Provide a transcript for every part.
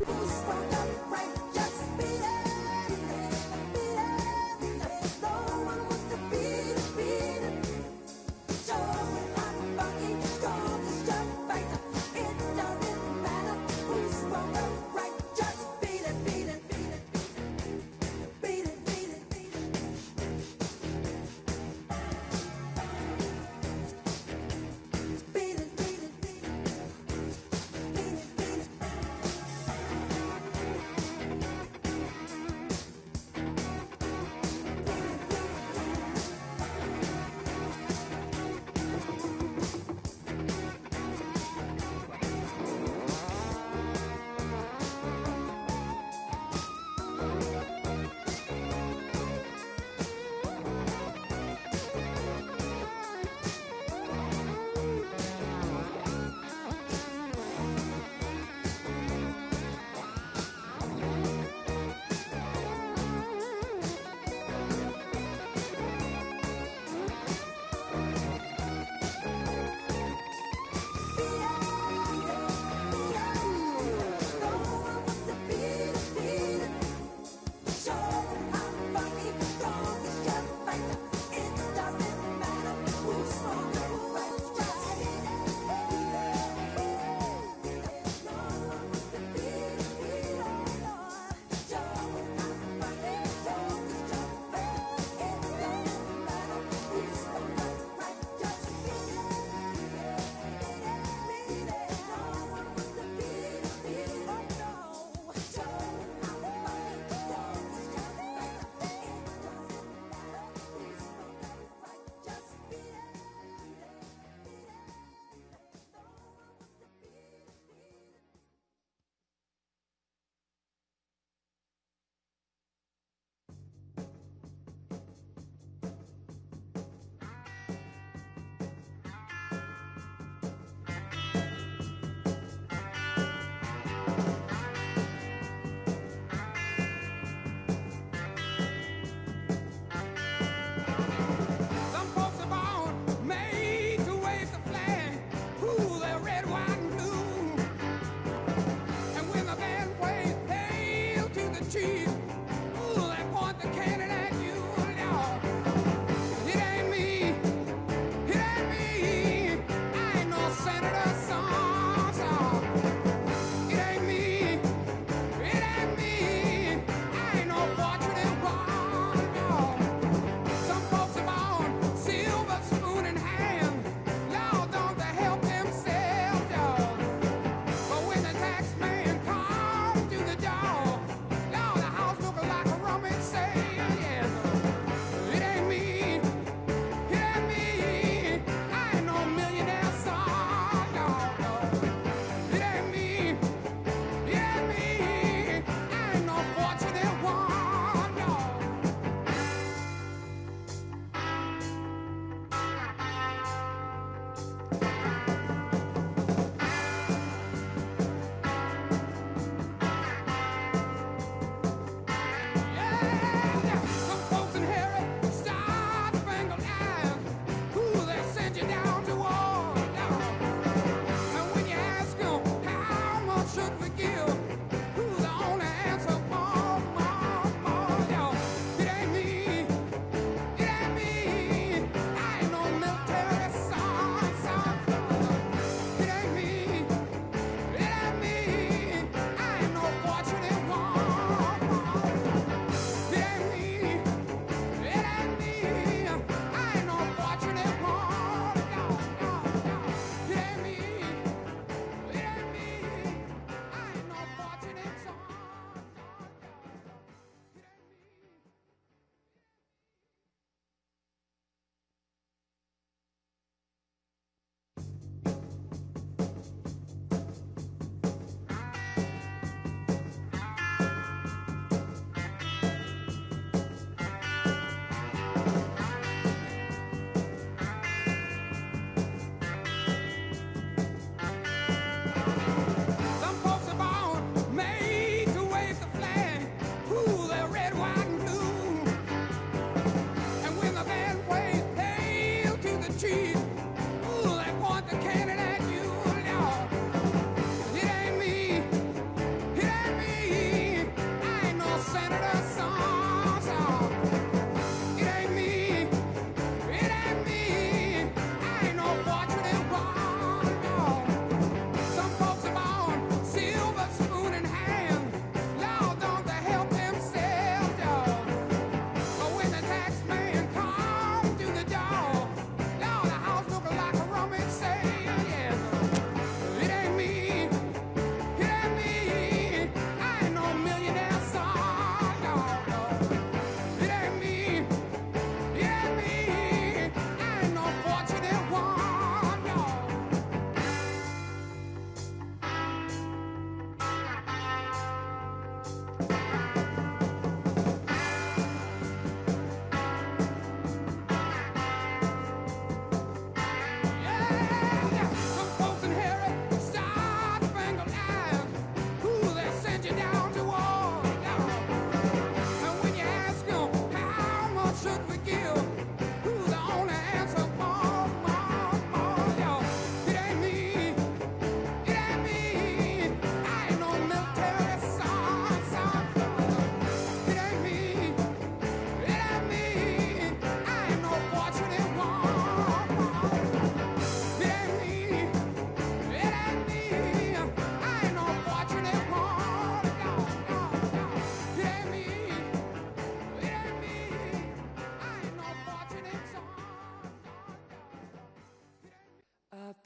Who's strong up right? Just beat it, beat it. No one wants to beat it. Show hot buggy, go the shot fighter. It doesn't matter who's strong up right. Just beat it, beat it, beat it, beat it, beat it, beat it. Beat it, beat it, beat it, beat it, beat it.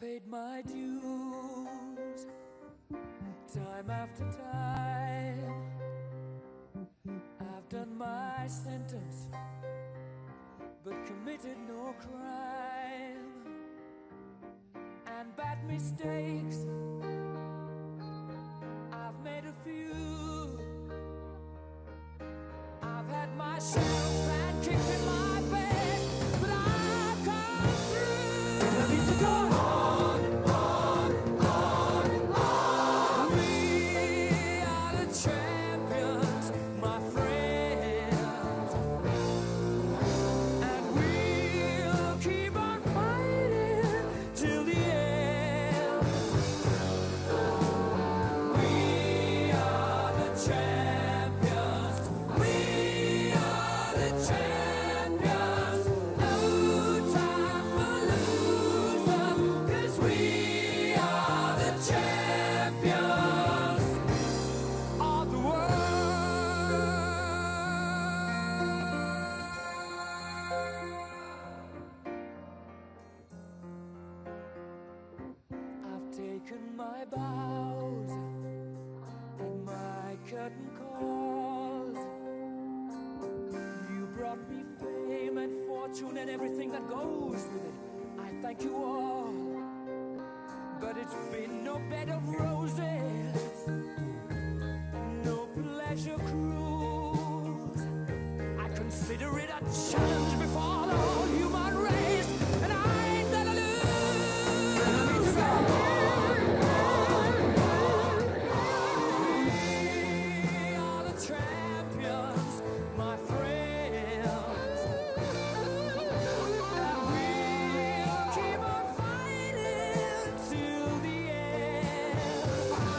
paid my dues time after time. I've done my sentence, but committed no crime. And bad mistakes, I've made a few. I've had my shouts and kicks in my face, but I've come through. I need to go on, on, on, on. We are the champions, my friends, and we'll keep on fighting till the end. We are the champions. We are the champions. No time for losers, 'cause we are the champions of the world. I've taken my bows and my curtain calls. You brought me fame and fortune and everything that goes with it. I thank you all, but it's been no bed of roses, no pleasure cruise. I consider it a challenge before the whole human race, and I ain't gonna lose. I need to go on, on, on. We are the champions, my friends, and we'll keep on fighting till the end.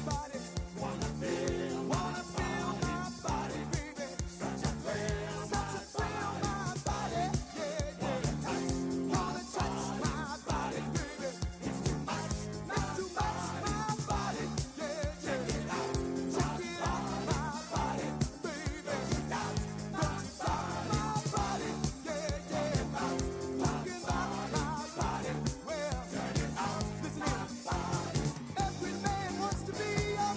body. Wanna feel my body, baby. Such a thrill, my body. Yeah, yeah. Wanna touch my body, baby. It's too much, my body. Yeah, yeah. Check it out, my body, baby. Don't you stop my body. Yeah, yeah. Talking about my body. Well, listen here. Every man wants to be a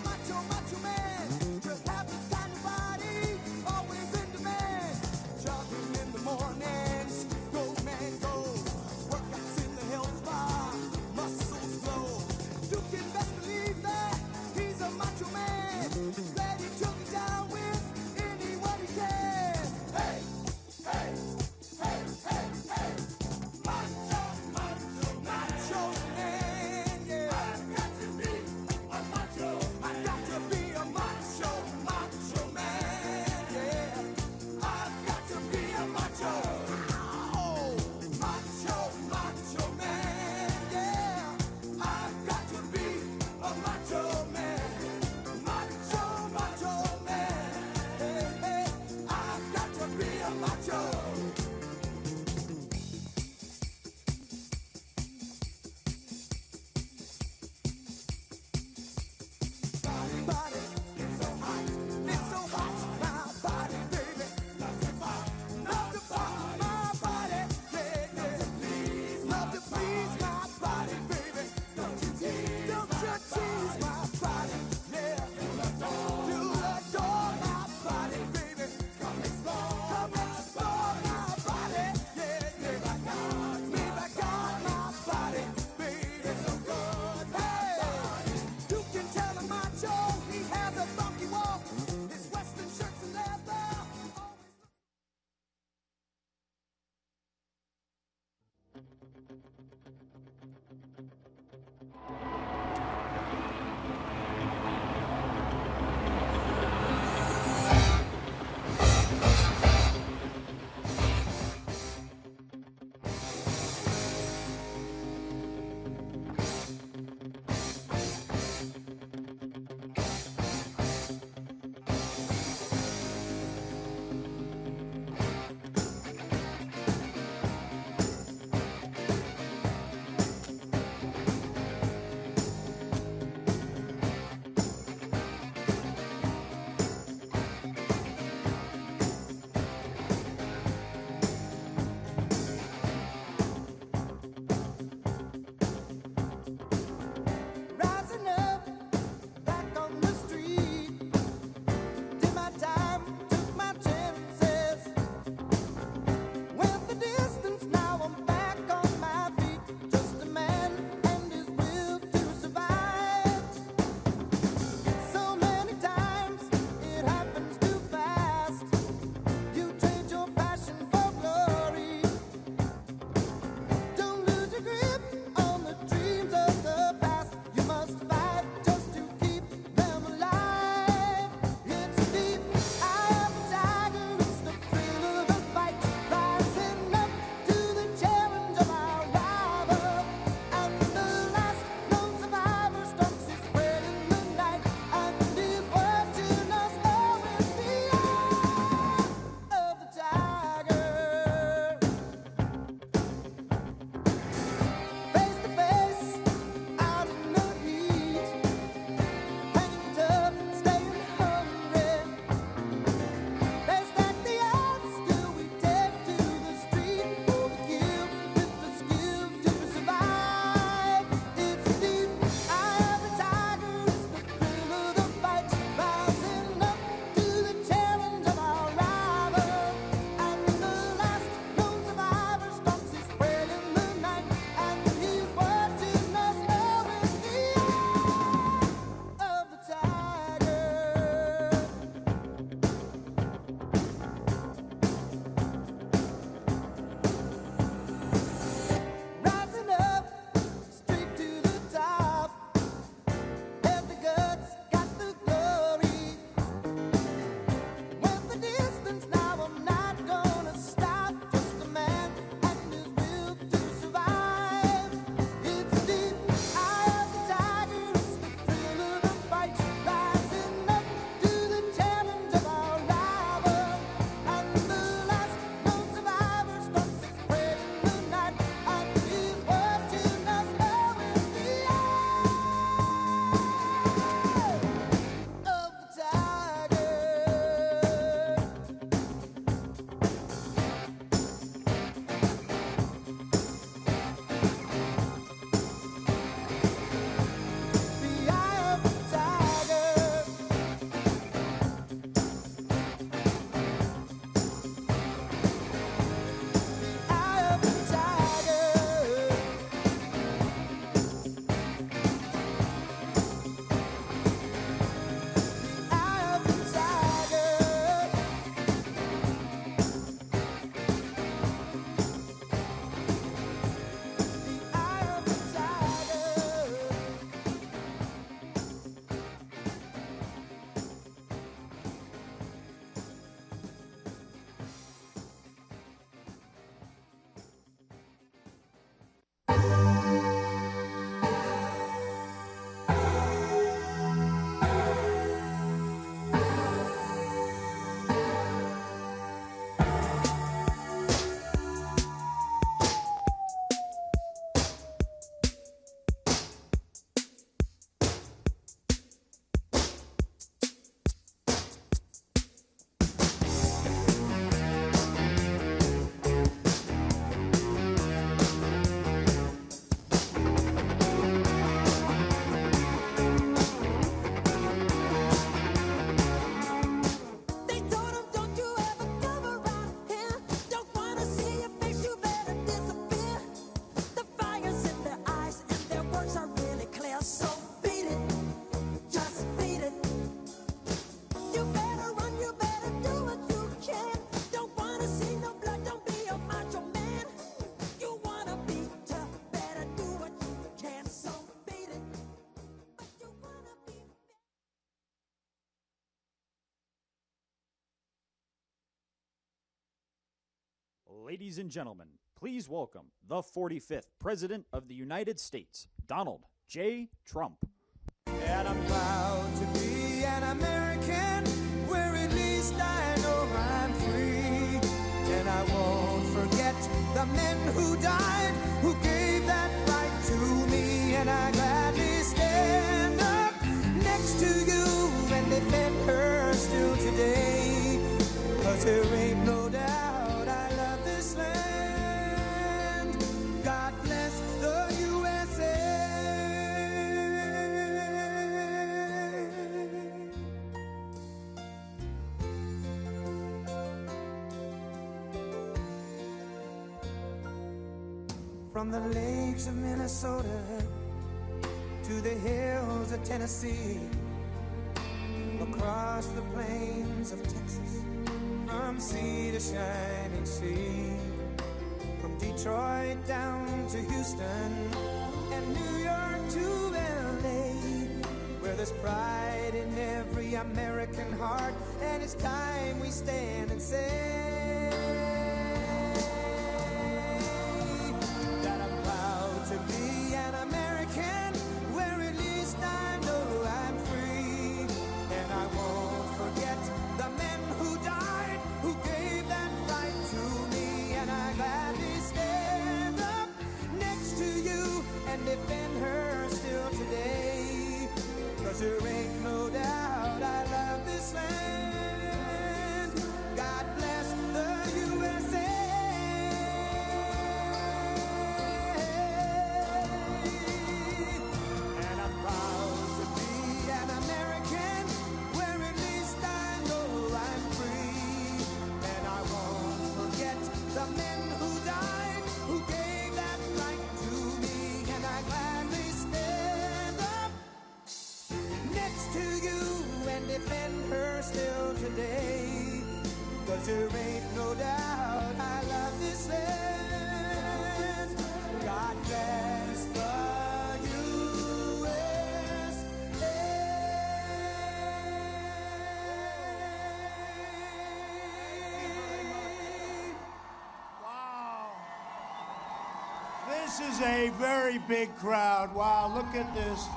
Ladies and gentlemen, please welcome the 45th President of the United States, Donald J. Trump. And I'm proud to be an American, where at least I know I'm free. And I won't forget the men who died, who gave that right to me. And I gladly stand up next to you and defend her still today. 'Cause there ain't no doubt I love this land. God bless the USA. From the lakes of Minnesota to the hills of Tennessee, across the plains of Texas, from sea to shining sea, from Detroit down to Houston and New York to LA, where there's pride in every American heart, and it's time we stand and say that I'm proud to be an American, where at least I know I'm free. And I won't forget the men who died, who gave that right to me. And I gladly stand up next to you and defend her still today. 'Cause there ain't no doubt I love this land. God bless the USA. And I'm proud to be an American, where at least I know I'm free. And I won't forget the men who died, who gave that right to me. And I gladly stand up next to you and defend her still today. 'Cause there ain't no doubt I love this land. God bless the USA. Wow. This is a very big crowd. Wow, look at this.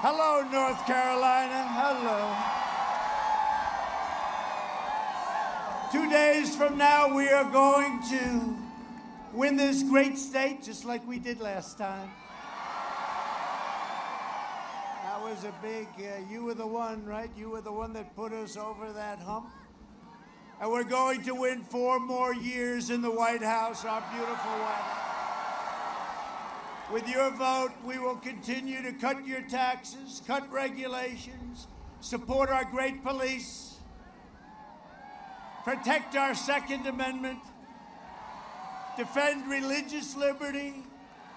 Hello, North Carolina. Hello. 2 days from now, we are going to win this great state, just like we did last time. That was a big, you were the one, right? You were the one that put us over that hump. And we're going to win 4 more years in the White House, our beautiful White House. With your vote, we will continue to cut your taxes, cut regulations, support our great police, protect our Second Amendment, defend religious liberty,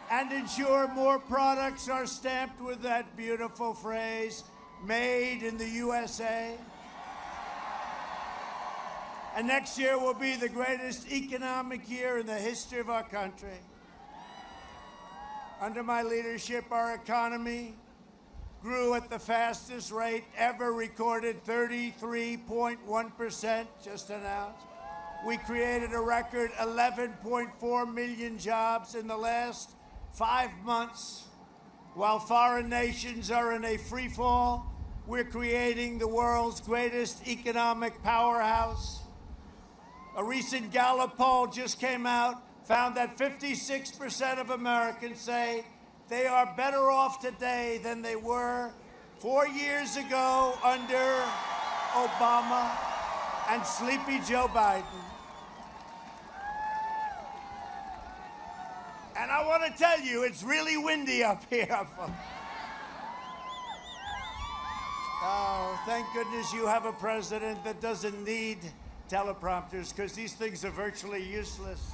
and ensure more products are stamped with that beautiful phrase, made in the USA. And next year will be the greatest economic year in the history of our country. Under my leadership, our economy grew at the fastest rate ever recorded, 33.1% just announced. We created a record 11.4 million jobs in the last 5 months. While foreign nations are in a free fall, we're creating the world's greatest economic powerhouse. A recent Gallup poll just came out, found that 56% of Americans say they are better off today than they were 4 years ago under Obama and Sleepy Joe Biden. And I want to tell you, it's really windy up here. Oh, thank goodness you have a president that doesn't need teleprompters, because these things are virtually useless.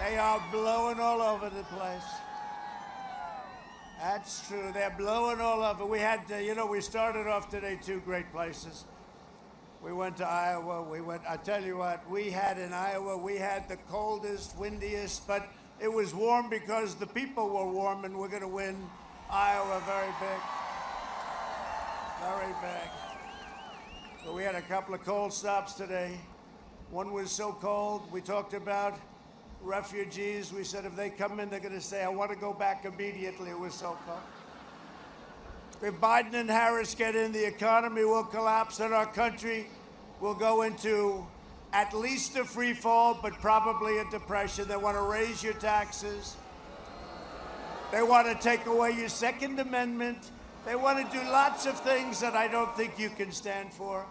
They are blowing all over the place. That's true. They're blowing all over. We had, we started off today 2 great places. We went to Iowa. I tell you what, we had in Iowa, we had the coldest, windiest, but it was warm because the people were warm, and we're going to win Iowa very big. Very big. But we had a couple of cold stops today. One was so cold. We talked about refugees. We said if they come in, they're going to say, I want to go back immediately. It was so cold. If Biden and Harris get in, the economy will collapse and our country will go into at least a free fall, but probably a depression. They want to raise your taxes. They want to take away your Second Amendment. They want to do lots of things that I don't think you can stand for.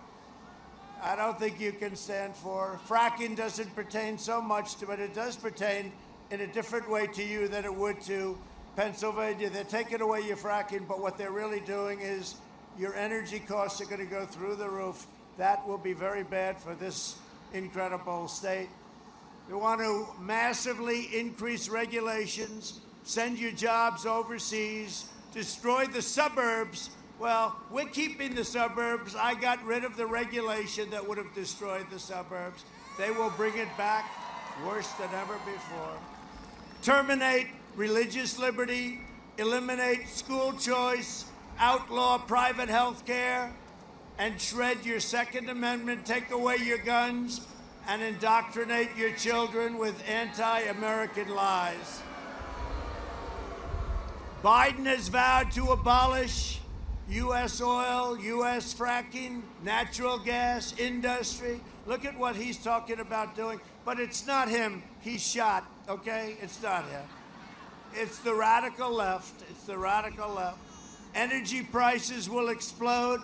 I don't think you can stand for. Fracking doesn't pertain so much to it. It does pertain in a different way to you than it would to Pennsylvania. They're taking away your fracking, but what they're really doing is your energy costs are going to go through the roof. That will be very bad for this incredible state. We want to massively increase regulations, send your jobs overseas, destroy the suburbs. Well, we're keeping the suburbs. I got rid of the regulation that would have destroyed the suburbs. They will bring it back worse than ever before. Terminate religious liberty, eliminate school choice, outlaw private health care, and shred your Second Amendment, take away your guns, and indoctrinate your children with anti-American lies. Biden has vowed to abolish U.S. oil, U.S. fracking, natural gas industry. Look at what he's talking about doing. But it's not him. He's shot, okay? It's not him. It's the radical left. It's the radical left. Energy prices will explode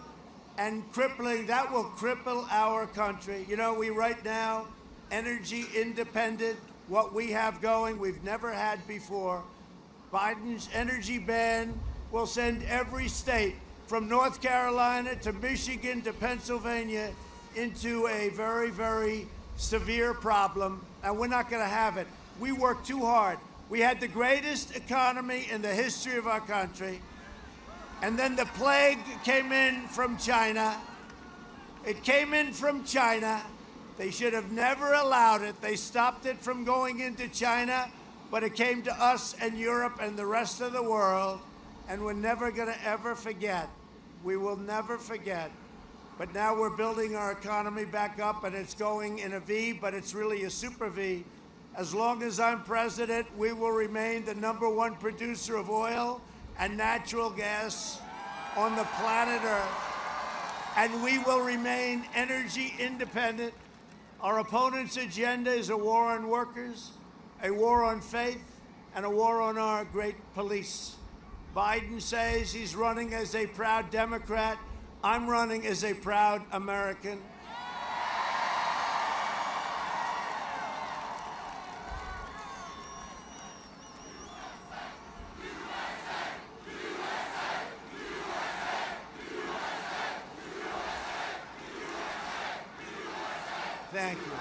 and that will cripple our country. You know, we right now, energy independent, what we have going, we've never had before. Biden's energy ban will send every state from North Carolina to Michigan to Pennsylvania into a very, very severe problem, and we're not going to have it. We worked too hard. We had the greatest economy in the history of our country, and then the plague came in from China. It came in from China. They should have never allowed it. They stopped it from going into China, but it came to us and Europe and the rest of the world, and we're never going to ever forget. We will never forget. But now we're building our economy back up, and it's going in a V, but it's really a super V. As long as I'm president, we will remain the #1 producer of oil and natural gas on the planet Earth, and we will remain energy independent. Our opponent's agenda is a war on workers, a war on faith, and a war on our great police. Biden says he's running as a proud Democrat. I'm running as a proud American. Thank you.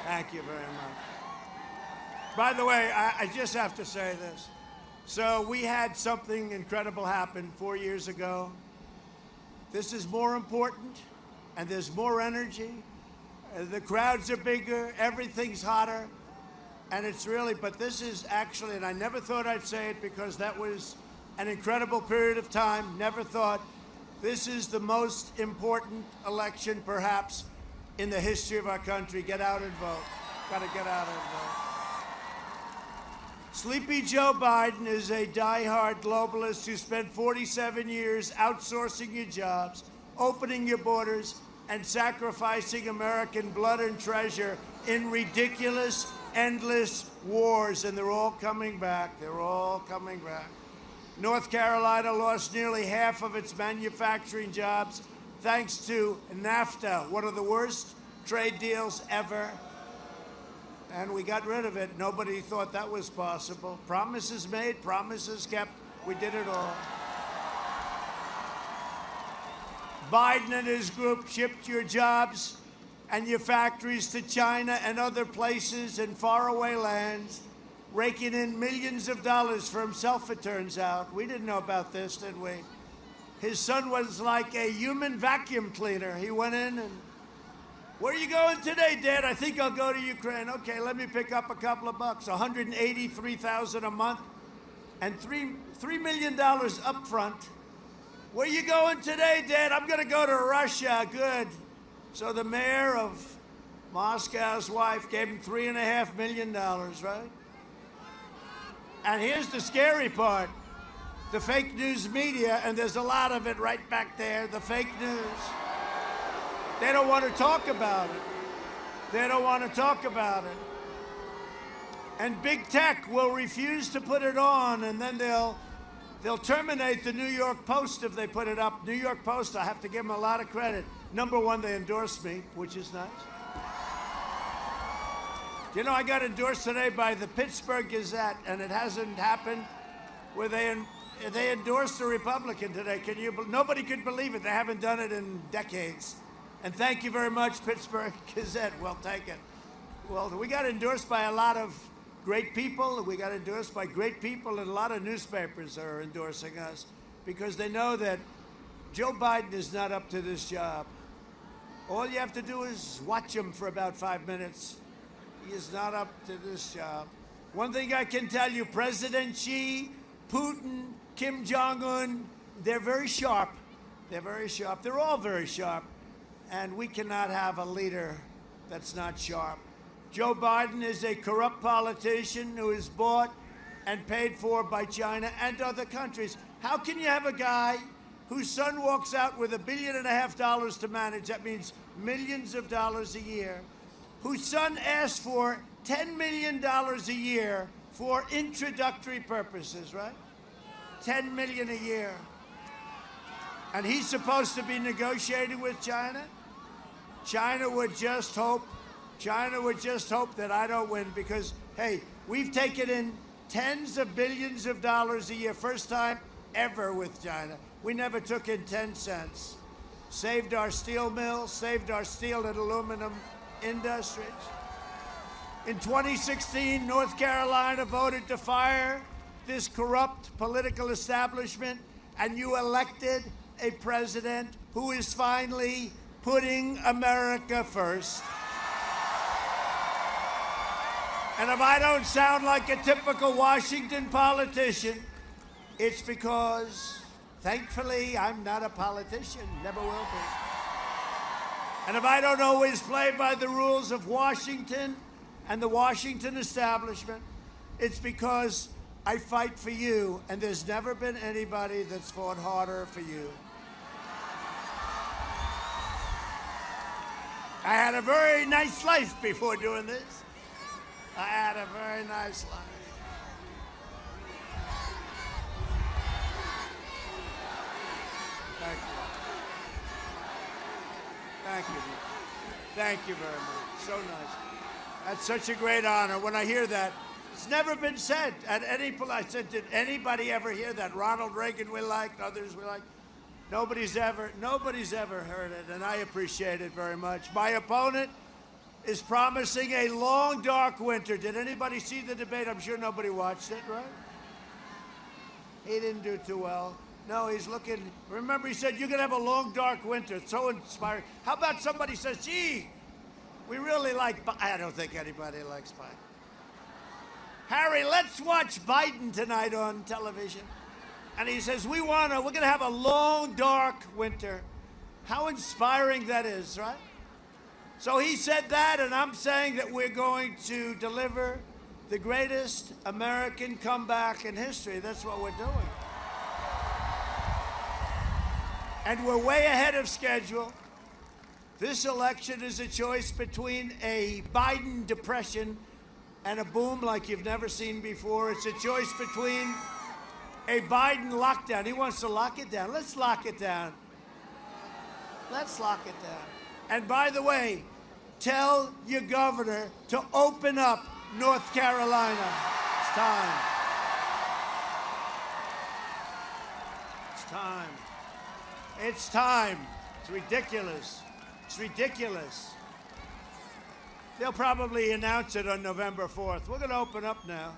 Thank you very much. By the way, I just have to say this. So we had something incredible happen 4 years ago. This is more important, and there's more energy. The crowds are bigger, everything's hotter, and it's really, but this is actually, and I never thought I'd say it because that was an incredible period of time, never thought, this is the most important election perhaps in the history of our country. Get out and vote. Got to get out and vote. Sleepy Joe Biden is a diehard globalist who spent 47 years outsourcing your jobs, opening your borders, and sacrificing American blood and treasure in ridiculous, endless wars. And they're all coming back. They're all coming back. North Carolina lost nearly half of its manufacturing jobs thanks to NAFTA, one of the worst trade deals ever. And we got rid of it. Nobody thought that was possible. Promises made, promises kept. We did it all. Biden and his group shipped your jobs and your factories to China and other places in faraway lands, raking in millions of dollars for himself, it turns out. We didn't know about this, did we? His son was like a human vacuum cleaner. He went in and, where are you going today, Dad? I think I'll go to Ukraine. Okay, let me pick up a couple of bucks. $183,000 a month and $3 million up front. Where you going today, Dad? I'm going to go to Russia. Good. So the mayor of Moscow's wife gave him $3.5 million, right? And here's the scary part. The fake news media, and there's a lot of it right back there, the fake news. They don't want to talk about it. They don't want to talk about it. And big tech will refuse to put it on, and then they'll terminate the New York Post if they put it up. New York Post, I have to give them a lot of credit. Number one, they endorsed me, which is nice. You know, I got endorsed today by the Pittsburgh Gazette, and it hasn't happened where they endorsed a Republican today. Nobody could believe it. They haven't done it in decades. And thank you very much, Pittsburgh Gazette. Well taken. Well, we got endorsed by a lot of great people. We got endorsed by great people, and a lot of newspapers are endorsing us because they know that Joe Biden is not up to this job. All you have to do is watch him for about 5 minutes. He is not up to this job. One thing I can tell you, President Xi, Putin, Kim Jong-un, they're very sharp. They're very sharp. They're all very sharp. And we cannot have a leader that's not sharp. Joe Biden is a corrupt politician who is bought and paid for by China and other countries. How can you have a guy whose son walks out with $1.5 billion to manage? That means millions of dollars a year. Whose son asked for $10 million a year for introductory purposes, right? $10 million a year. And he's supposed to be negotiating with China? China would just hope that I don't win because, hey, we've taken in tens of billions of dollars a year, first time ever with China. We never took in 10 cents. Saved our steel mills, saved our steel and aluminum industries. In 2016, North Carolina voted to fire this corrupt political establishment, and you elected a president who is finally putting America first. And if I don't sound like a typical Washington politician, it's because, thankfully, I'm not a politician, never will be. And if I don't always play by the rules of Washington and the Washington establishment, it's because I fight for you, and there's never been anybody that's fought harder for you. I had a very nice life before doing this. I had a very nice life. Thank you. Thank you. Thank you very much. So nice. That's such a great honor. When I hear that, it's never been said at any I said, did anybody ever hear that? Ronald Reagan we liked, others we liked. Nobody's ever heard it, and I appreciate it very much. My opponent is promising a long, dark winter. Did anybody see the debate? I'm sure nobody watched it, right? He didn't do too well. No, he's looking. Remember, he said, you're going to have a long, dark winter. It's so inspiring. How about somebody says, gee, we really like I don't think anybody likes Biden. Harry, let's watch Biden tonight on television. And he says, we're going to have a long, dark winter. How inspiring that is, right? So he said that, and I'm saying that we're going to deliver the greatest American comeback in history. That's what we're doing. And we're way ahead of schedule. This election is a choice between a Biden depression and a boom like you've never seen before. It's a choice between a Biden lockdown. He wants to lock it down. Let's lock it down. Let's lock it down. And by the way, tell your governor to open up North Carolina. It's time. It's time. It's time. It's ridiculous. It's ridiculous. They'll probably announce it on November 4th. We're going to open up now.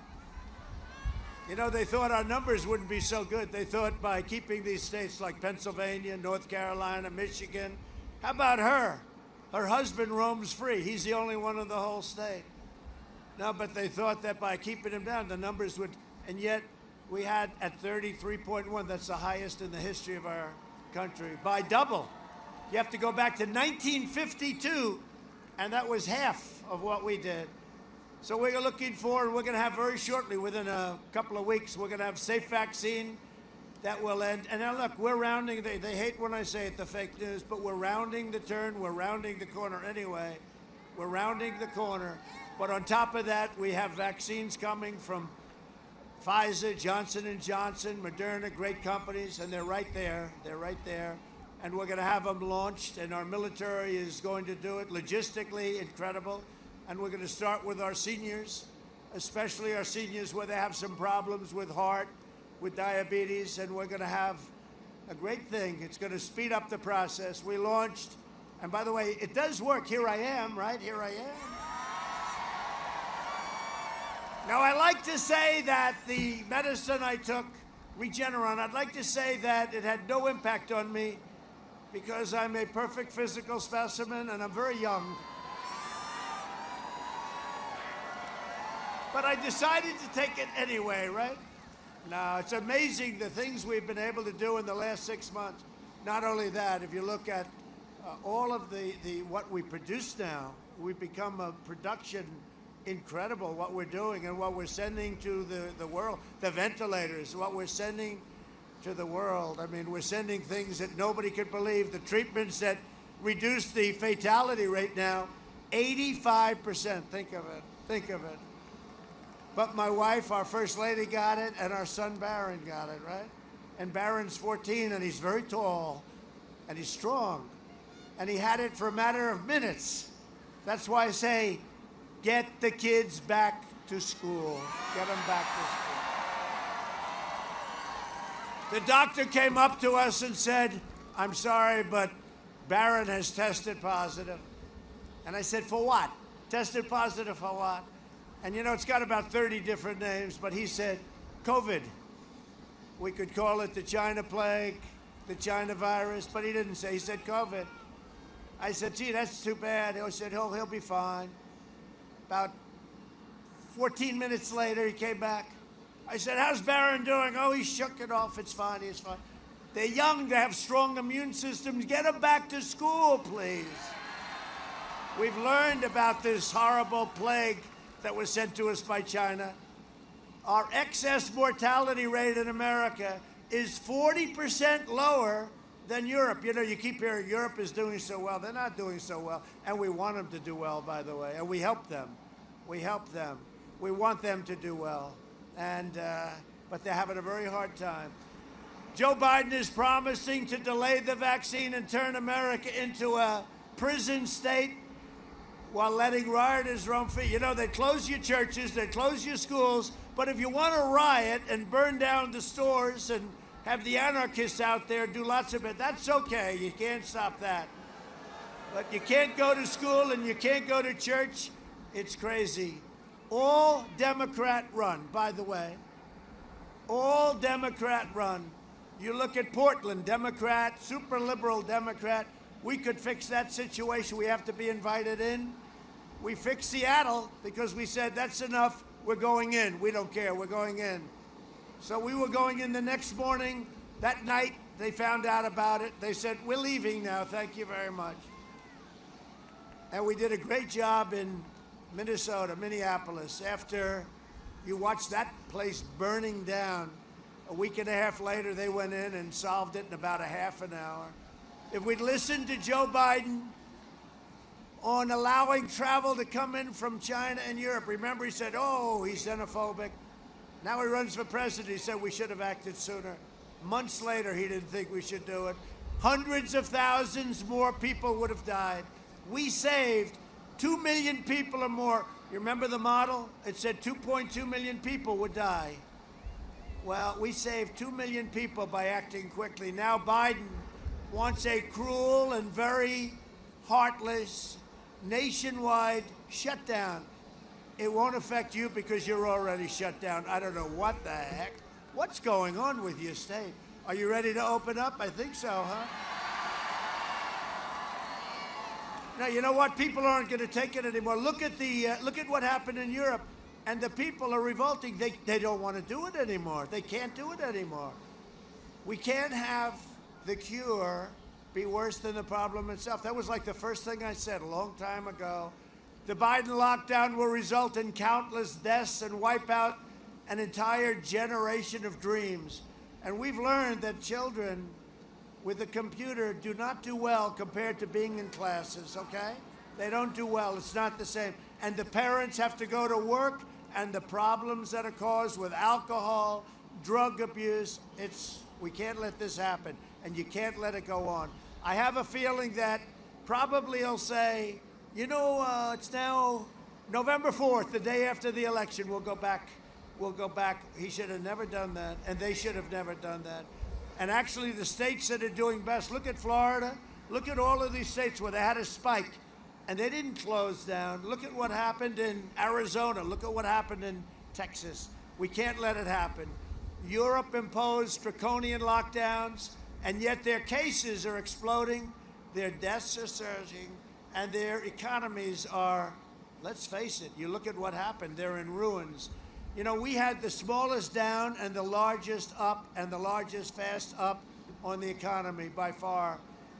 You know, they thought our numbers wouldn't be so good. They thought by keeping these states like Pennsylvania, North Carolina, Michigan. How about her? Her husband roams free. He's the only one in the whole state. No, but they thought that by keeping him down, the numbers would, and yet we had at 33.1, that's the highest in the history of our country, by double. You have to go back to 1952, and that was half of what we did. So we're looking forward, we're going to have very shortly, within a couple of weeks, we're going to have safe vaccine that will end. And now look, we're rounding, they hate when I say it, the fake news, but we're rounding the turn, we're rounding the corner anyway. We're rounding the corner. But on top of that, we have vaccines coming from Pfizer, Johnson & Johnson, Moderna, great companies, and they're right there. They're right there. And we're going to have them launched, and our military is going to do it. Logistically, incredible. And we're going to start with our seniors, especially our seniors where they have some problems with heart, with diabetes, and we're going to have a great thing. It's going to speed up the process. We launched, and by the way, it does work. Here I am, right? Here I am. Now, I like to say that the medicine I took, Regeneron, I'd like to say that it had no impact on me because I'm a perfect physical specimen and I'm very young. But I decided to take it anyway, right? Now, it's amazing the things we've been able to do in the last 6 months. Not only that, if you look at all of what we produce now, we've become a production incredible, what we're doing and what we're sending to the world. The ventilators, what we're sending to the world. I mean, we're sending things that nobody could believe. The treatments that reduce the fatality rate now, 85%. Think of it. Think of it. But my wife, our First Lady, got it, and our son Barron got it, right? And Barron's 14, and he's very tall, and he's strong. And he had it for a matter of minutes. That's why I say, get the kids back to school. Get them back to school. The doctor came up to us and said, I'm sorry, but Barron has tested positive. And I said, for what? Tested positive for what? And you know, it's got about 30 different names, but he said, COVID. We could call it the China plague, the China virus, but he didn't say, he said COVID. I said, gee, that's too bad. He said, he'll be fine. About 14 minutes later, he came back. I said, how's Barron doing? Oh, he shook it off. It's fine, he's fine. They're young, they have strong immune systems. Get them back to school, please. We've learned about this horrible plague that was sent to us by China. Our excess mortality rate in America is 40% lower than Europe. You know, you keep hearing Europe is doing so well. They're not doing so well. And we want them to do well, by the way. And we help them. We help them. We want them to do well. And, but they're having a very hard time. Joe Biden is promising to delay the vaccine and turn America into a prison state while letting rioters roam free. You know, they close your churches, they close your schools, but if you want to riot and burn down the stores and have the anarchists out there do lots of it, that's okay. You can't stop that. But you can't go to school and you can't go to church. It's crazy. All Democrat run, by the way. All Democrat run. You look at Portland, Democrat, super liberal Democrat. We could fix that situation. We have to be invited in. We fixed Seattle because we said, that's enough. We're going in. We don't care. We're going in. So we were going in the next morning. That night, they found out about it. They said, we're leaving now. Thank you very much. And we did a great job in Minnesota, Minneapolis. After you watched that place burning down, a week and a half later, they went in and solved it in about a half an hour. If we'd listened to Joe Biden on allowing travel to come in from China and Europe, remember he said, oh, he's xenophobic. Now he runs for president. He said we should have acted sooner. Months later, he didn't think we should do it. Hundreds of thousands more people would have died. We saved 2 million people or more. You remember the model? It said 2.2 million people would die. Well, we saved 2 million people by acting quickly. Now Biden wants a cruel and very heartless nationwide shutdown. It won't affect you because you're already shut down. I don't know what the heck. What's going on with your state? Are you ready to open up? I think so, huh? Now, you know what? People aren't going to take it anymore. Look at what happened in Europe. And the people are revolting. They don't want to do it anymore. They can't do it anymore. We can't have the cure be worse than the problem itself. That was like the first thing I said a long time ago. The Biden lockdown will result in countless deaths and wipe out an entire generation of dreams. And we've learned that children with a computer do not do well compared to being in classes, okay? They don't do well. It's not the same. And the parents have to go to work, and the problems that are caused with alcohol, drug abuse, we can't let this happen, and you can't let it go on. I have a feeling that probably he'll say, you know, it's now November 4th, the day after the election, we'll go back. He should have never done that, and they should have never done that. And actually, the states that are doing best, look at Florida, look at all of these states where they had a spike, and they didn't close down. Look at what happened in Arizona. Look at what happened in Texas. We can't let it happen. Europe imposed draconian lockdowns, and yet their cases are exploding, their deaths are surging, and their economies are, let's face it, you look at what happened, they're in ruins. You know, we had the smallest down and the largest up and the largest fast up on the economy by far.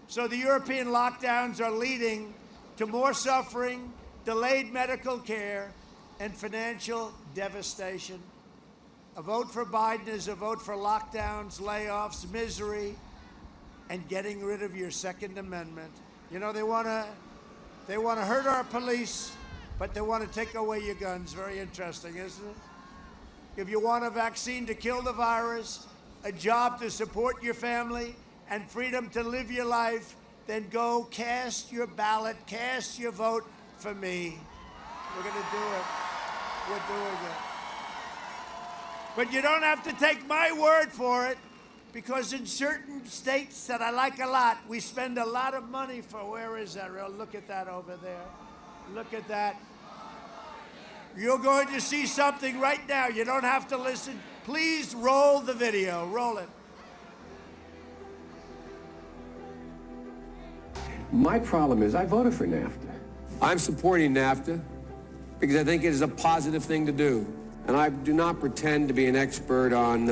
So the European lockdowns are leading to more suffering, delayed medical care, and financial devastation. A vote for Biden is a vote for lockdowns, layoffs, misery, and getting rid of your Second Amendment. You know, they want to hurt our police, but they want to take away your guns. Very interesting, isn't it? If you want a vaccine to kill the virus, a job to support your family, and freedom to live your life, then go cast your ballot, cast your vote for me. We're going to do it. We're doing it. But you don't have to take my word for it, because in certain states that I like a lot, we spend a lot of money for, where is that? Look at that over there. Look at that. You're going to see something right now. You don't have to listen. Please roll the video. Roll it. My problem is I voted for NAFTA. I'm supporting NAFTA because I think it is a positive thing to do. And I do not pretend to be an expert on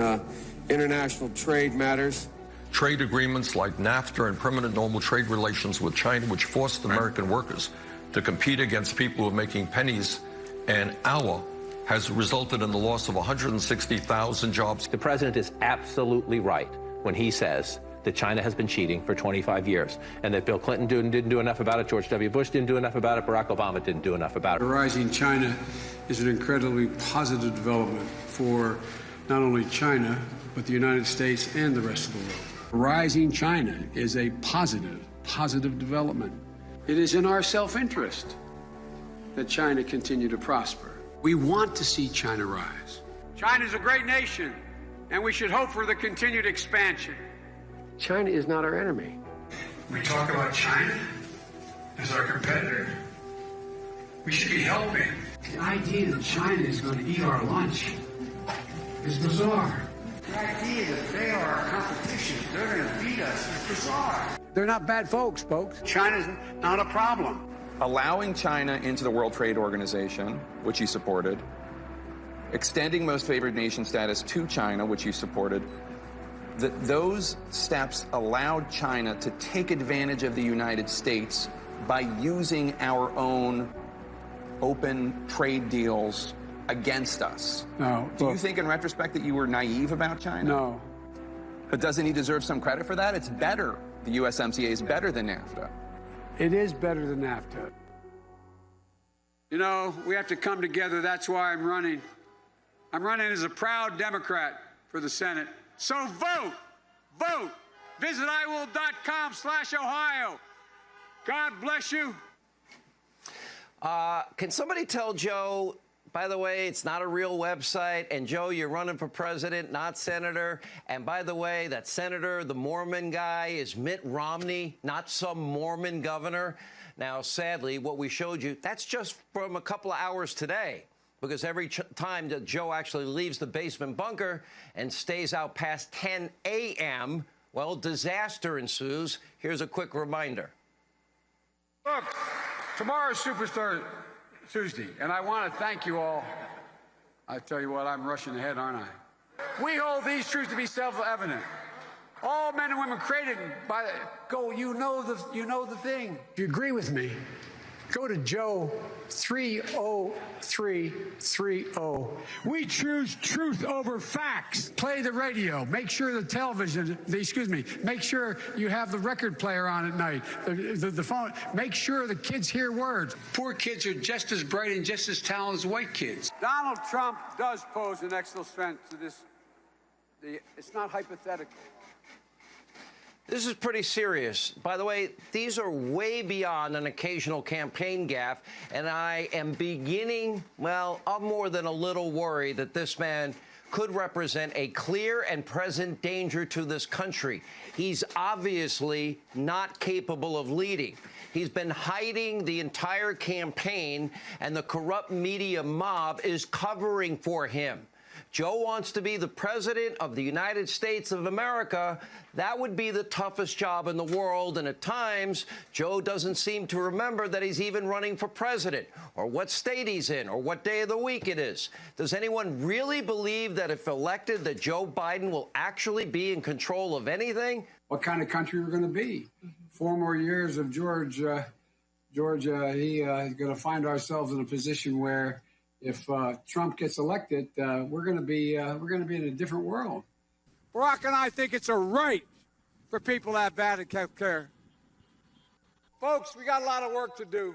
international trade matters. Trade agreements like NAFTA and permanent normal trade relations with China, which forced American workers to compete against people who are making pennies an hour, has resulted in the loss of 160,000 jobs. The president is absolutely right when he says that China has been cheating for 25 years and that Bill Clinton didn't do enough about it, George W. Bush didn't do enough about it, Barack Obama didn't do enough about it. Rising China is an incredibly positive development for not only China, but the United States and the rest of the world. Rising China is a positive development. It is in our self-interest that China continue to prosper. We want to see China rise. China is a great nation, and we should hope for the continued expansion. China is not our enemy. We talk about China as our competitor. We should be helping. The idea that China is going to eat our lunch is bizarre. The idea that they are our competition, they're going to beat us, is bizarre. They're not bad folks. China's not a problem. Allowing China into the World Trade Organization, which he supported, extending most favored nation status to China, which he supported, those steps allowed China to take advantage of the United States by using our own open trade deals against us. No. Do you think in retrospect that you were naive about China? No. But doesn't he deserve some credit for that? It's better. The USMCA is better than NAFTA. It is better than NAFTA. You know, we have to come together. That's why I'm running. I'm running as a proud Democrat for the Senate. So vote. Vote. Visit iwill.com/Ohio. God bless you. Can somebody tell Joe, by the way, it's not a real website, and Joe, you're running for president, not senator, and by the way, that senator, the Mormon guy, is Mitt Romney, not some Mormon governor. Now, sadly, what we showed you, that's just from a couple of hours today, because every time that Joe actually leaves the basement bunker and stays out past 10 a.m., well, disaster ensues. Here's a quick reminder. Look, tomorrow's Superstar Tuesday, and I want to thank you all. I tell you what, I'm rushing ahead, aren't I? We hold these truths to be self-evident. All men and women created by go. You know the thing. If you agree with me, go to Joe 30330. We choose truth over facts. Play the radio. Make sure the television. Make sure you have the record player on at night. The phone. Make sure the kids hear words. Poor kids are just as bright and just as talented as white kids. Donald Trump does pose an existential threat to this. It's not hypothetical. This is pretty serious. By the way, these are way beyond an occasional campaign gaffe, and I am beginning, well, I'm more than a little worried that this man could represent a clear and present danger to this country. He's obviously not capable of leading. He's been hiding the entire campaign, and the corrupt media mob is covering for him. Joe wants to be the president of the United States of America. That would be the toughest job in the world, and at times, Joe doesn't seem to remember that he's even running for president, or what state he's in, or what day of the week it is. Does anyone really believe that if elected, that Joe Biden will actually be in control of anything? What kind of country we're going to be? 4 more years of Georgia, he's going to find ourselves in a position where if Trump gets elected, we're going to be in a different world. Barack and I think it's a right for people to have bad health care. Folks, we got a lot of work to do.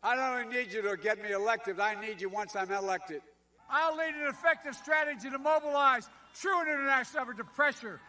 I don't only need you to get me elected, I need you once I'm elected. I'll lead an effective strategy to mobilize true international effort to pressure.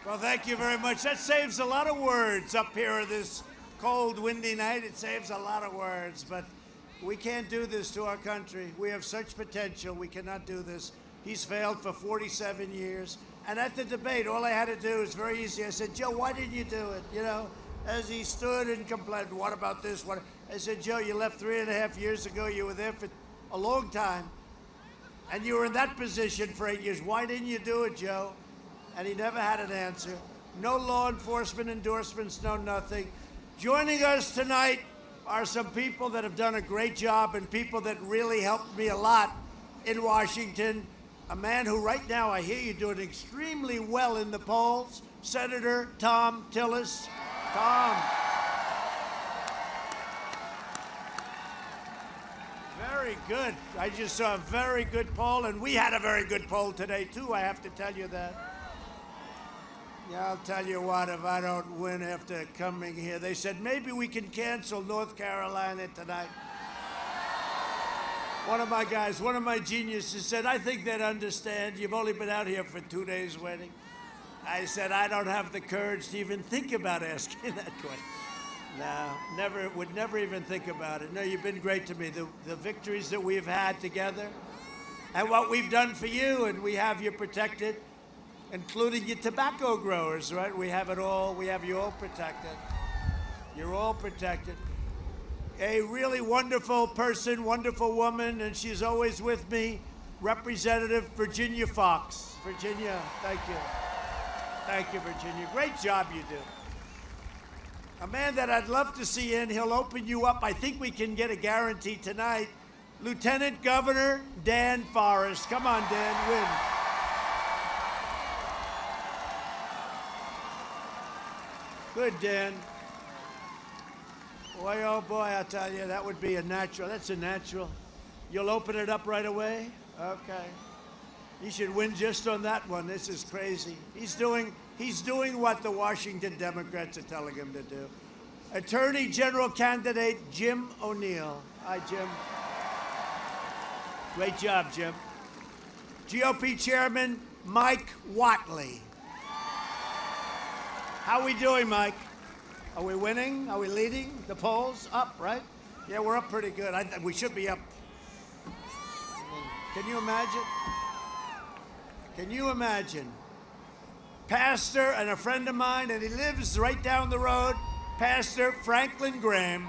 Well, thank you very much. That saves a lot of words up here this cold, windy night. It saves a lot of words, but we can't do this to our country. We have such potential. We cannot do this. He's failed for 47 years. And at the debate, all I had to do was very easy. I said, Joe, why didn't you do it? You know, as he stood and complained, what about this? What? I said, Joe, you left 3.5 years ago. You were there for a long time. And you were in that position for 8 years. Why didn't you do it, Joe? And he never had an answer. No law enforcement endorsements, no nothing. Joining us tonight are some people that have done a great job and people that really helped me a lot in Washington. A man who right now I hear you doing extremely well in the polls, Senator Tom Tillis. Tom. Very good. I just saw a very good poll, and we had a very good poll today, too, I have to tell you that. Yeah, I'll tell you what, if I don't win after coming here, they said maybe we can cancel North Carolina tonight. One of my guys, one of my geniuses said, I think they'd understand. You've only been out here for 2 days waiting. I said, I don't have the courage to even think about asking that question. No, would never even think about it. No, you've been great to me. The victories that we've had together and what we've done for you, and we have you protected, including your tobacco growers, right? We have it all. We have you all protected. You're all protected. A really wonderful person, wonderful woman, and she's always with me, Representative Virginia Fox. Virginia, thank you. Thank you, Virginia. Great job you do. A man that I'd love to see in, he'll open you up. I think we can get a guarantee tonight. Lieutenant Governor Dan Forest. Come on, Dan, win. Good, Dan. Boy, oh boy, I'll tell you, that would be a natural. That's a natural. You'll open it up right away? Okay. He should win just on that one. This is crazy. He's doing what the Washington Democrats are telling him to do. Attorney General candidate Jim O'Neill. Hi, Jim. Great job, Jim. GOP Chairman Mike Whatley. How we doing, Mike? Are we winning? Are we leading? The polls up, right? Yeah, we're up pretty good. We should be up. Can you imagine? Can you imagine? Pastor and a friend of mine, and he lives right down the road, Pastor Franklin Graham.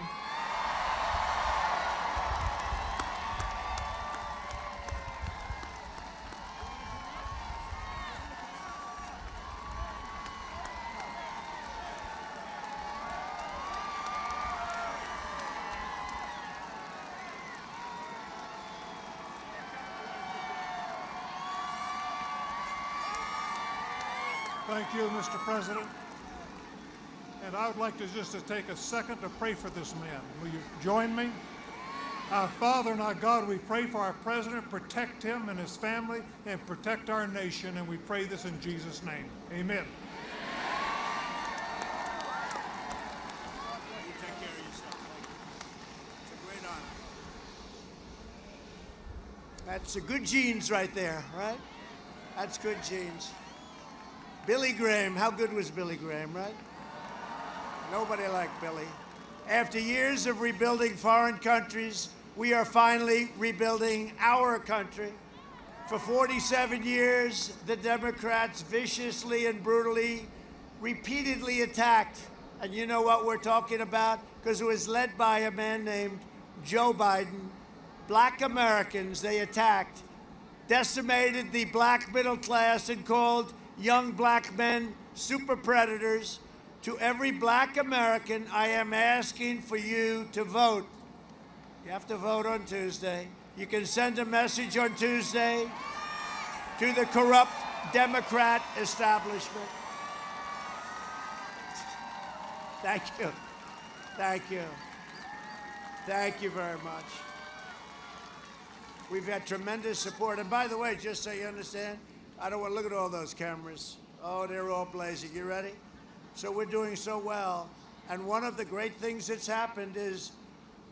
Thank you, Mr. President. And I would like to just take a second to pray for this man. Will you join me? Our Father and our God, we pray for our president, protect him and his family, and protect our nation, and we pray this in Jesus' name. Amen. You take care of yourself. It's a great honor. That's a good genes right there, right? That's good genes. Billy Graham, how good was Billy Graham, right? Nobody liked Billy. After years of rebuilding foreign countries, we are finally rebuilding our country. For 47 years, the Democrats viciously and brutally, repeatedly attacked. And you know what we're talking about? Because it was led by a man named Joe Biden. Black Americans, they attacked, decimated the black middle class, and called young black men super predators. To every black American, I am asking for you to vote. You have to vote on Tuesday. You can send a message on Tuesday to the corrupt Democrat establishment. Thank you. Thank you. Thank you very much. We've had tremendous support. And by the way, just so you understand, I don't want to look at all those cameras. Oh, they're all blazing. You ready? So we're doing so well. And one of the great things that's happened is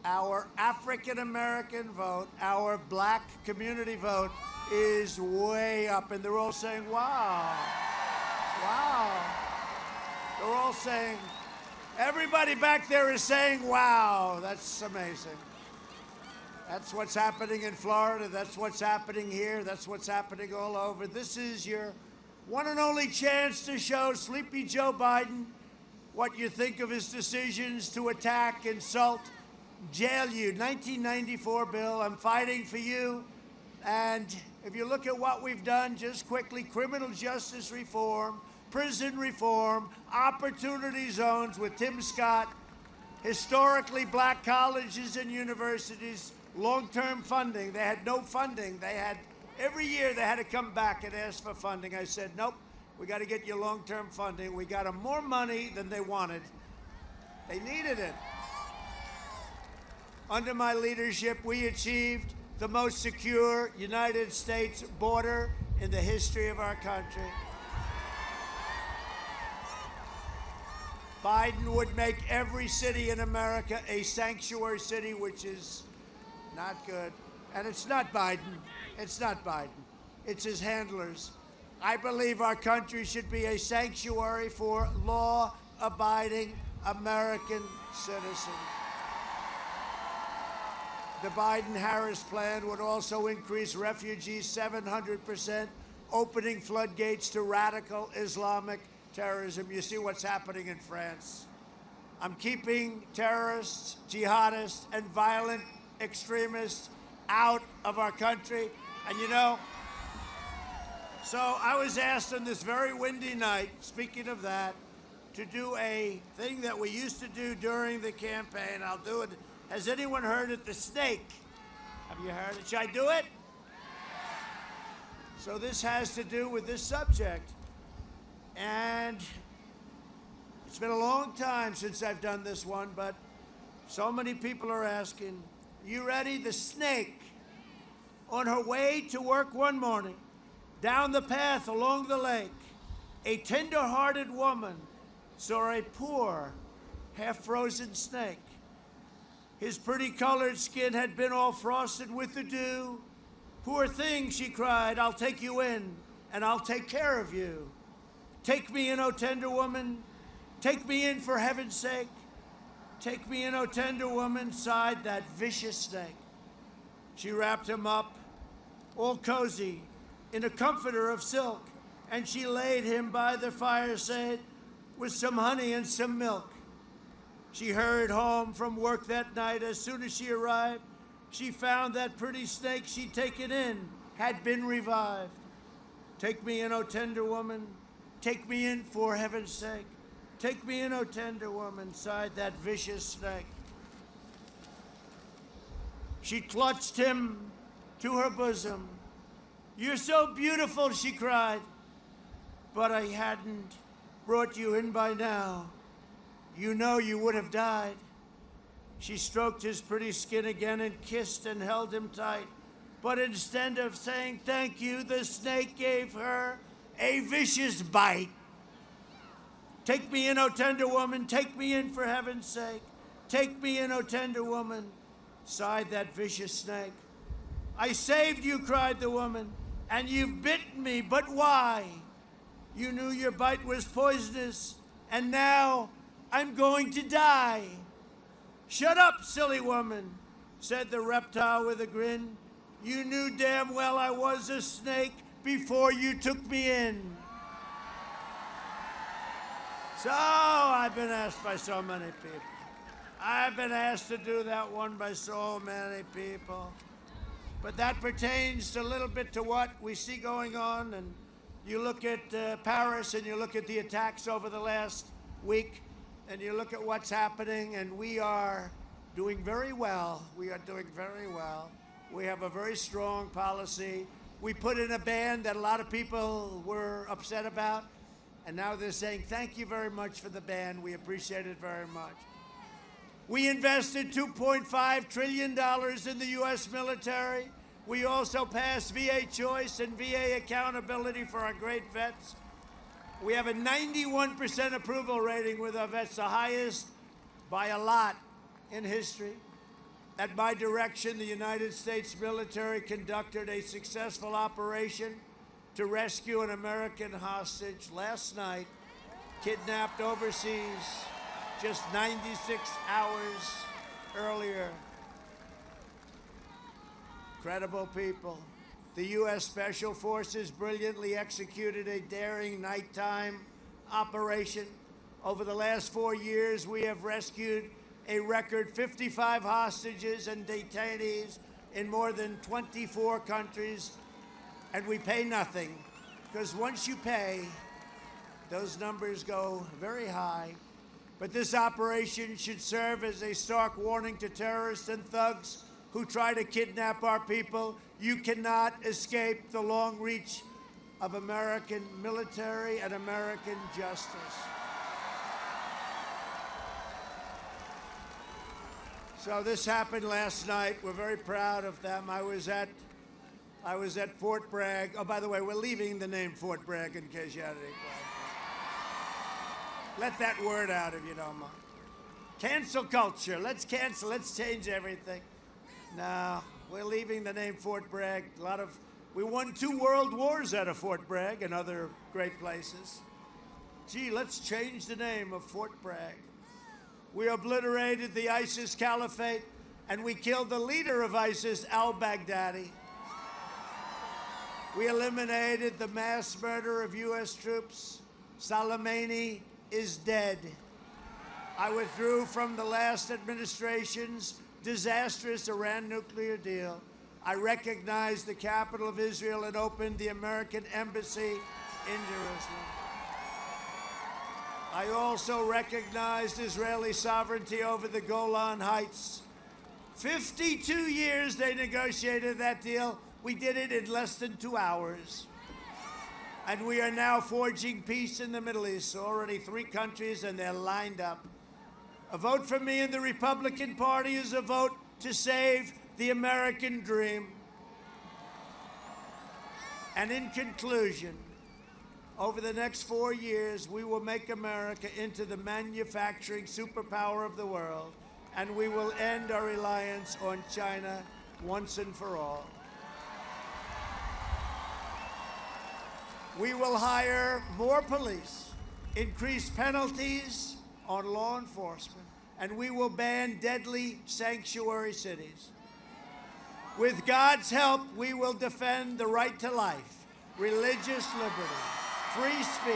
our African-American vote, our black community vote, is way up. And they're all saying, wow, wow. They're all saying, everybody back there is saying, wow. That's amazing. That's what's happening in Florida. That's what's happening here. That's what's happening all over. This is your one and only chance to show Sleepy Joe Biden what you think of his decisions to attack, insult, jail you. 1994 bill, I'm fighting for you. And if you look at what we've done, just quickly, criminal justice reform, prison reform, opportunity zones with Tim Scott, historically black colleges and universities, long-term funding. They had no funding. They had, every year they had to come back and ask for funding. I said, nope, we got to get you long-term funding. We got them more money than they wanted. They needed it. Under my leadership, we achieved the most secure United States border in the history of our country. Biden would make every city in America a sanctuary city, which is not good. And it's not Biden. It's not Biden. It's his handlers. I believe our country should be a sanctuary for law-abiding American citizens. The Biden-Harris plan would also increase refugees 700%, opening floodgates to radical Islamic terrorism. You see what's happening in France. I'm keeping terrorists, jihadists, and violent extremists out of our country. And you know, so I was asked on this very windy night, speaking of that, to do a thing that we used to do during the campaign. I'll do it. Has anyone heard of the snake? Have you heard it? Should I do it? So this has to do with this subject. And it's been a long time since I've done this one, but so many people are asking, you ready? The snake, on her way to work one morning, down the path along the lake, a tender-hearted woman saw a poor, half-frozen snake. His pretty colored skin had been all frosted with the dew. Poor thing, she cried, I'll take you in, and I'll take care of you. Take me in, O tender woman. Take me in for heaven's sake. Take me in, O tender woman, sighed that vicious snake. She wrapped him up, all cozy, in a comforter of silk, and she laid him by the fireside with some honey and some milk. She hurried home from work that night. As soon as she arrived, she found that pretty snake she'd taken in had been revived. Take me in, O tender woman, take me in for heaven's sake. Take me in, O tender woman, sighed that vicious snake. She clutched him to her bosom. You're so beautiful, she cried, but I hadn't brought you in by now. You know you would have died. She stroked his pretty skin again and kissed and held him tight. But instead of saying thank you, the snake gave her a vicious bite. Take me in, O tender woman, take me in for heaven's sake. Take me in, O tender woman, sighed that vicious snake. I saved you, cried the woman, and you've bitten me, but why? You knew your bite was poisonous, and now I'm going to die. Shut up, silly woman, said the reptile with a grin. You knew damn well I was a snake before you took me in. So I've been asked by so many people. I've been asked to do that one by so many people. But that pertains a little bit to what we see going on. And you look at Paris and you look at the attacks over the last week and you look at what's happening, and we are doing very well. We are doing very well. We have a very strong policy. We put in a ban that a lot of people were upset about, and now they're saying, thank you very much for the ban. We appreciate it very much. We invested $2.5 trillion in the U.S. military. We also passed VA choice and VA accountability for our great vets. We have a 91% approval rating with our vets, the highest by a lot in history. At my direction, the United States military conducted a successful operation to rescue an American hostage last night, kidnapped overseas just 96 hours earlier. Credible people. The U.S. Special Forces brilliantly executed a daring nighttime operation. Over the last 4 years, we have rescued a record 55 hostages and detainees in more than 24 countries, and we pay nothing, because once you pay, those numbers go very high. But this operation should serve as a stark warning to terrorists and thugs who try to kidnap our people. You cannot escape the long reach of American military and American justice. So this happened last night. We're very proud of them. I was at Fort Bragg. Oh, by the way, we're leaving the name Fort Bragg in case you had any questions. Let that word out if you don't mind. Cancel culture. Let's cancel. Let's change everything. No, we're leaving the name Fort Bragg. We won 2 world wars out of Fort Bragg and other great places. Gee, let's change the name of Fort Bragg. We obliterated the ISIS caliphate, and we killed the leader of ISIS, al-Baghdadi. We eliminated the mass murder of U.S. troops. Soleimani is dead. I withdrew from the last administration's disastrous Iran nuclear deal. I recognized the capital of Israel and opened the American embassy in Jerusalem. I also recognized Israeli sovereignty over the Golan Heights. 52 years they negotiated that deal. We did it in less than 2 hours. And we are now forging peace in the Middle East. Already 3 countries, and they're lined up. A vote for me in the Republican Party is a vote to save the American dream. And in conclusion, over the next 4 years, we will make America into the manufacturing superpower of the world, and we will end our reliance on China once and for all. We will hire more police, increase penalties on law enforcement, and we will ban deadly sanctuary cities. With God's help, we will defend the right to life, religious liberty, free speech,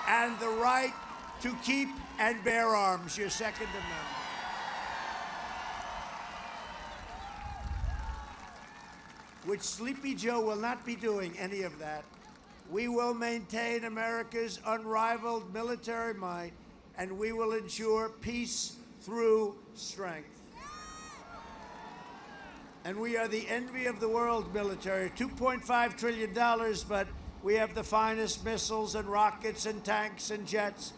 and the right to keep and bear arms, your Second Amendment. Which Sleepy Joe will not be doing any of that. We will maintain America's unrivaled military might, and we will ensure peace through strength. And we are the envy of the world military, $2.5 trillion, but we have the finest missiles and rockets and tanks and jets.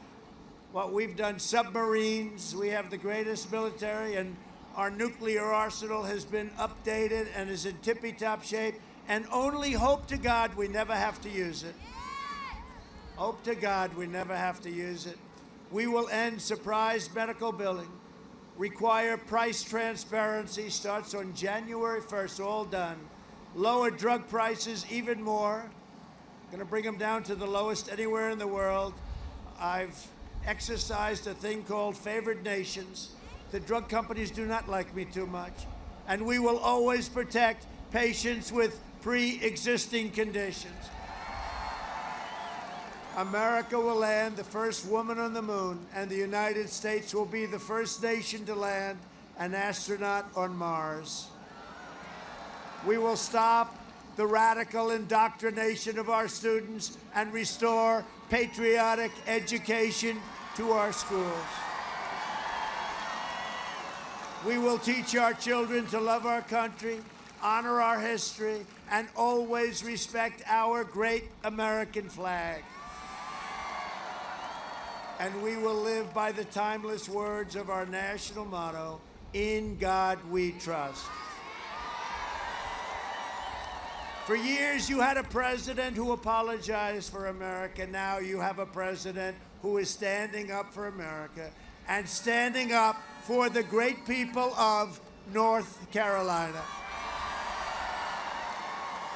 What we've done, submarines, we have the greatest military, and our nuclear arsenal has been updated and is in tippy-top shape, and only hope to God we never have to use it. Hope to God we never have to use it. We will end surprise medical billing, require price transparency, starts on January 1st, all done. Lower drug prices even more. Going to bring them down to the lowest anywhere in the world. I've exercised a thing called favored nations. The drug companies do not like me too much. And we will always protect patients with pre-existing conditions. America will land the first woman on the moon, and the United States will be the first nation to land an astronaut on Mars. We will stop the radical indoctrination of our students and restore patriotic education to our schools. We will teach our children to love our country, honor our history, and always respect our great American flag. And we will live by the timeless words of our national motto, "In God we trust." For years, you had a president who apologized for America. Now you have a president who is standing up for America and standing up for the great people of North Carolina.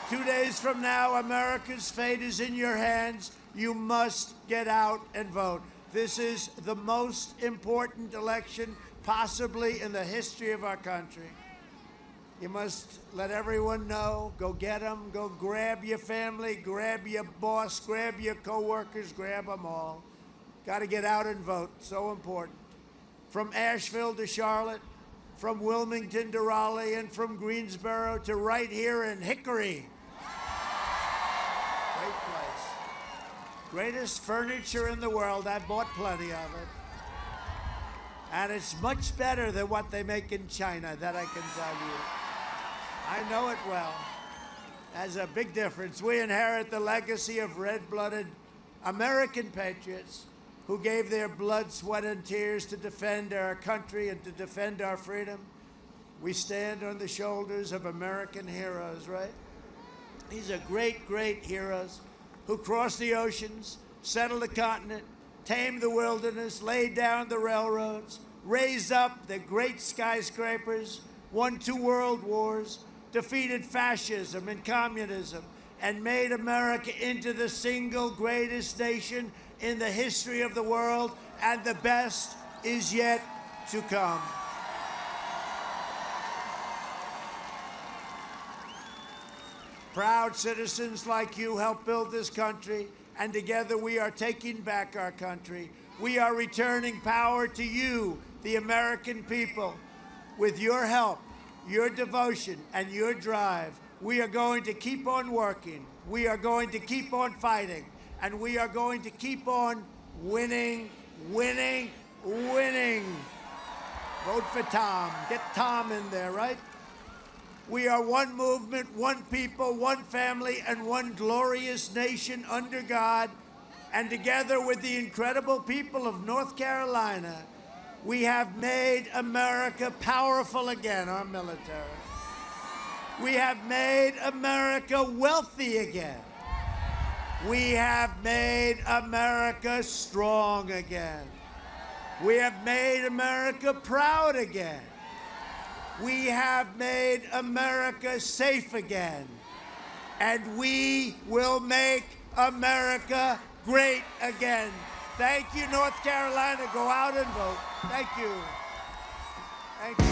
2 days from now, America's fate is in your hands. You must get out and vote. This is the most important election possibly in the history of our country. You must let everyone know. Go get them. Go grab your family, grab your boss, grab your coworkers, grab them all. Got to get out and vote. So important. From Asheville to Charlotte, from Wilmington to Raleigh, and from Greensboro to right here in Hickory. Great place. Greatest furniture in the world. I bought plenty of it. And it's much better than what they make in China, that I can tell you. I know it well. There's a big difference. We inherit the legacy of red-blooded American patriots who gave their blood, sweat, and tears to defend our country and to defend our freedom. We stand on the shoulders of American heroes, right? These are great, great heroes who crossed the oceans, settled the continent, tamed the wilderness, laid down the railroads, raised up the great skyscrapers, won 2 world wars, defeated fascism and communism, and made America into the single greatest nation in the history of the world, and the best is yet to come. Proud citizens like you helped build this country, and together we are taking back our country. We are returning power to you, the American people. With your help, your devotion, and your drive, we are going to keep on working. We are going to keep on fighting. And we are going to keep on winning, winning, winning. Vote for Tom. Get Tom in there, right? We are one movement, one people, one family, and one glorious nation under God. And together with the incredible people of North Carolina, we have made America powerful again, our military. We have made America wealthy again. We have made America strong again. We have made America proud again. We have made America safe again. And we will make America great again. Thank you, North Carolina. Go out and vote. Thank you. Thank you.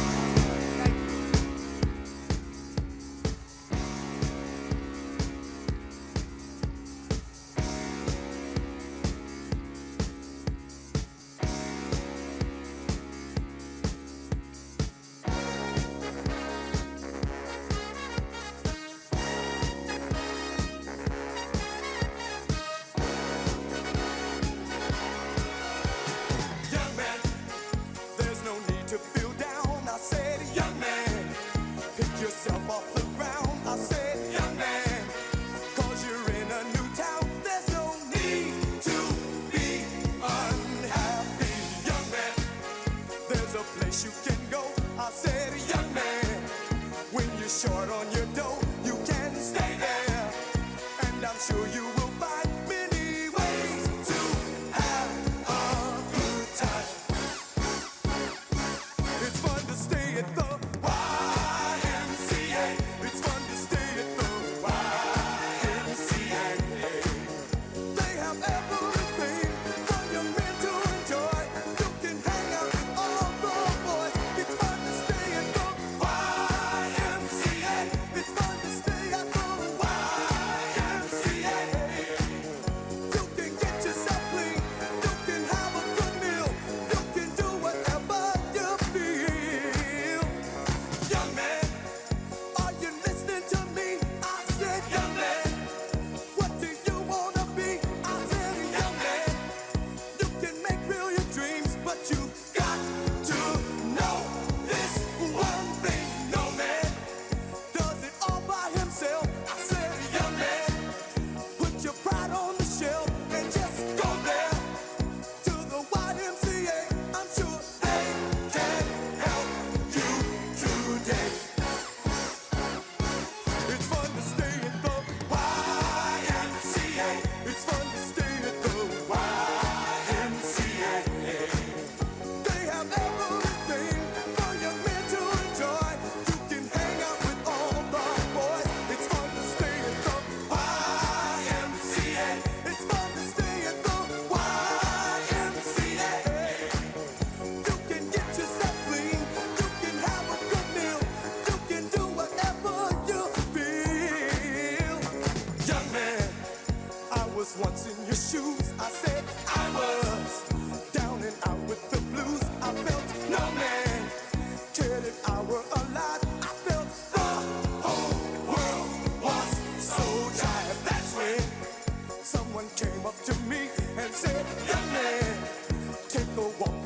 Thank you.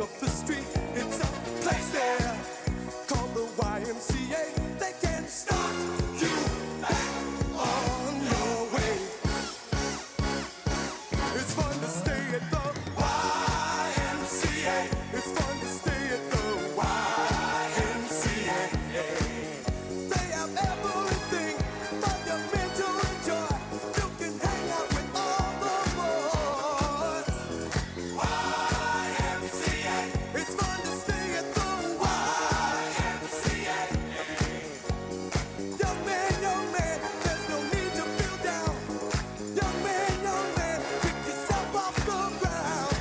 up the street, it's a place there called the YMCA. They can start you back on your way. It's fun to stay at the YMCA. It's fun to stay at the YMCA. They have everything for your mental joy. You can hang out with all the boys. YMCA. It's fun to stay at the YMCA. Young man, there's no need to feel down. Young man, pick yourself off the ground.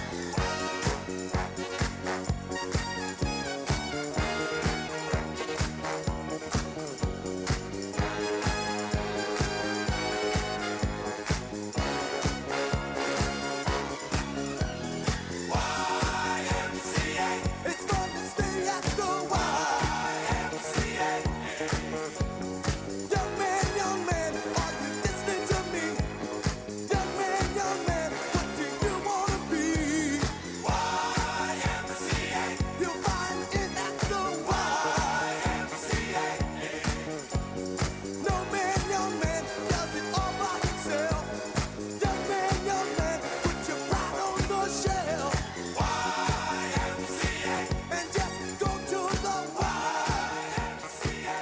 YMCA. It's fun to stay at the YMCA. Young man, are you listening to me? Young man, what do you wanna be? YMCA. You'll find it at the YMCA. No man, does it all by himself. Young man, put your pride on the shelf. YMCA. And just go to the YMCA.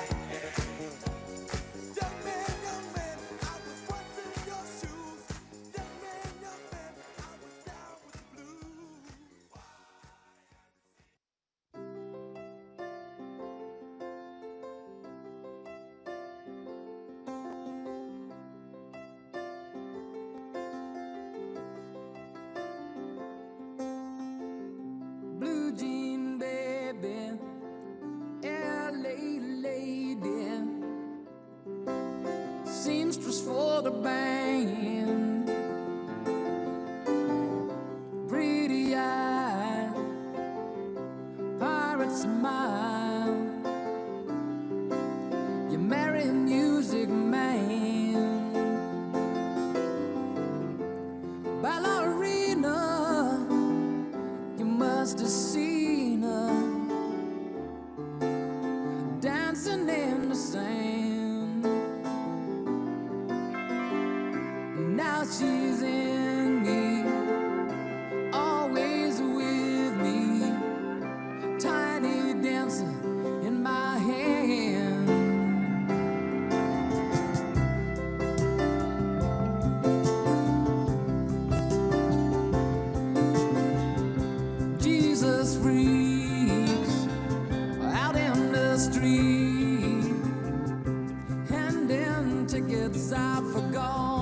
Young man, I was once in your shoes. Young man, I was down with the blues. Blue jean baby, LA lady, seamstress for the band, pretty eye, pirate smile. You marry a music man, ballerina. You must have seen her dancing in the sand. Now she's in me, always with me, tiny dancer in my hand. Jesus freaks out in the street, handing tickets I forgot.